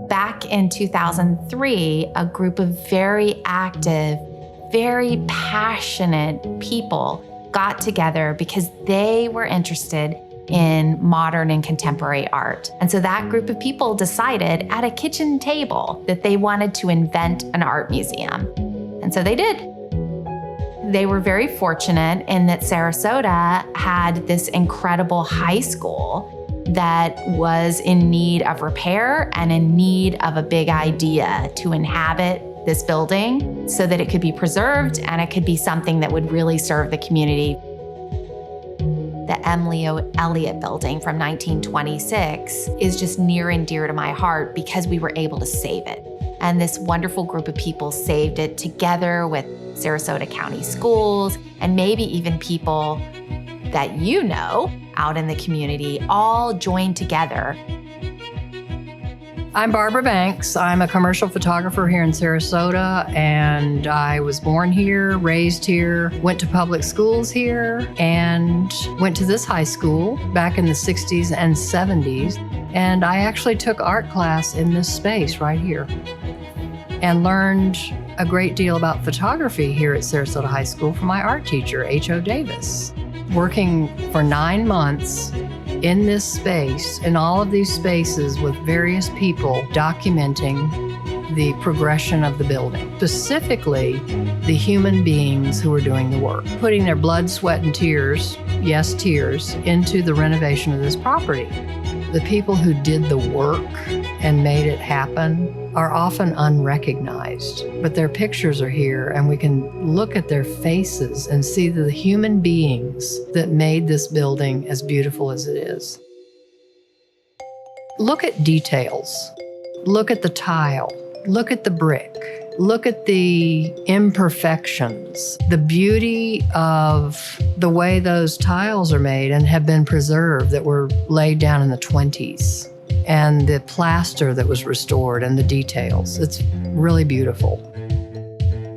Back in 2003, a group of very active, very passionate people got together because they were interested in modern and contemporary art. And so that group of people decided at a kitchen table that they wanted to invent an art museum. And so they did. They were very fortunate in that Sarasota had this incredible high school that was in need of repair and in need of a big idea to inhabit this building so that it could be preserved and it could be something that would really serve the community. The M. Leo Elliott building from 1926 is just near and dear to my heart because we were able to save it. And this wonderful group of people saved it together with Sarasota County Schools and maybe even people that you know out in the community all joined together. I'm Barbara Banks. I'm a commercial photographer here in Sarasota, and I was born here, raised here, went to public schools here, and went to this high school back in the 60s and 70s. And I actually took art class in this space right here and learned a great deal about photography here at Sarasota High School from my art teacher, H.O. Davis. Working for 9 months in this space, in all of these spaces with various people documenting the progression of the building, specifically the human beings who were doing the work, putting their blood, sweat, and tears, yes, tears, into the renovation of this property. The people who did the work and made it happen are often unrecognized, but their pictures are here and we can look at their faces and see the human beings that made this building as beautiful as it is. Look at details. Look at the tile. Look at the brick. Look at the imperfections, the beauty of the way those tiles are made and have been preserved that were laid down in the 20s. And the plaster that was restored and the details. It's really beautiful.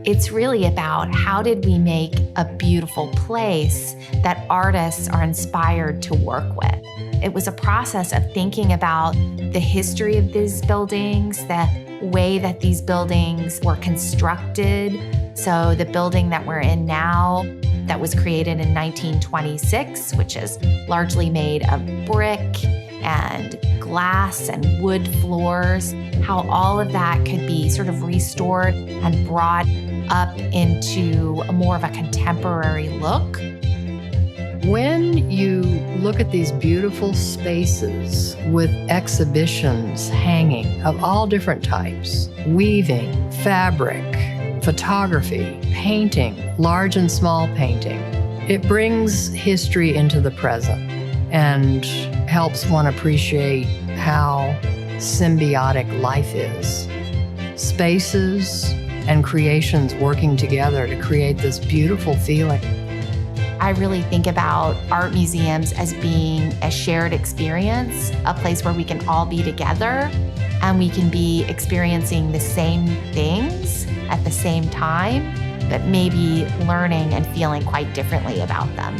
It's really about how did we make a beautiful place that artists are inspired to work with. It was a process of thinking about the history of these buildings, the way that these buildings were constructed. So the building that we're in now, that was created in 1926, which is largely made of brick and glass and wood floors, how all of that could be sort of restored and brought up into more of a contemporary look. When you look at these beautiful spaces with exhibitions hanging of all different types, weaving, fabric, photography, painting, large and small painting, it brings history into the present and helps one appreciate how symbiotic life is. Spaces and creations working together to create this beautiful feeling. I really think about art museums as being a shared experience, a place where we can all be together and we can be experiencing the same things at the same time, but maybe learning and feeling quite differently about them.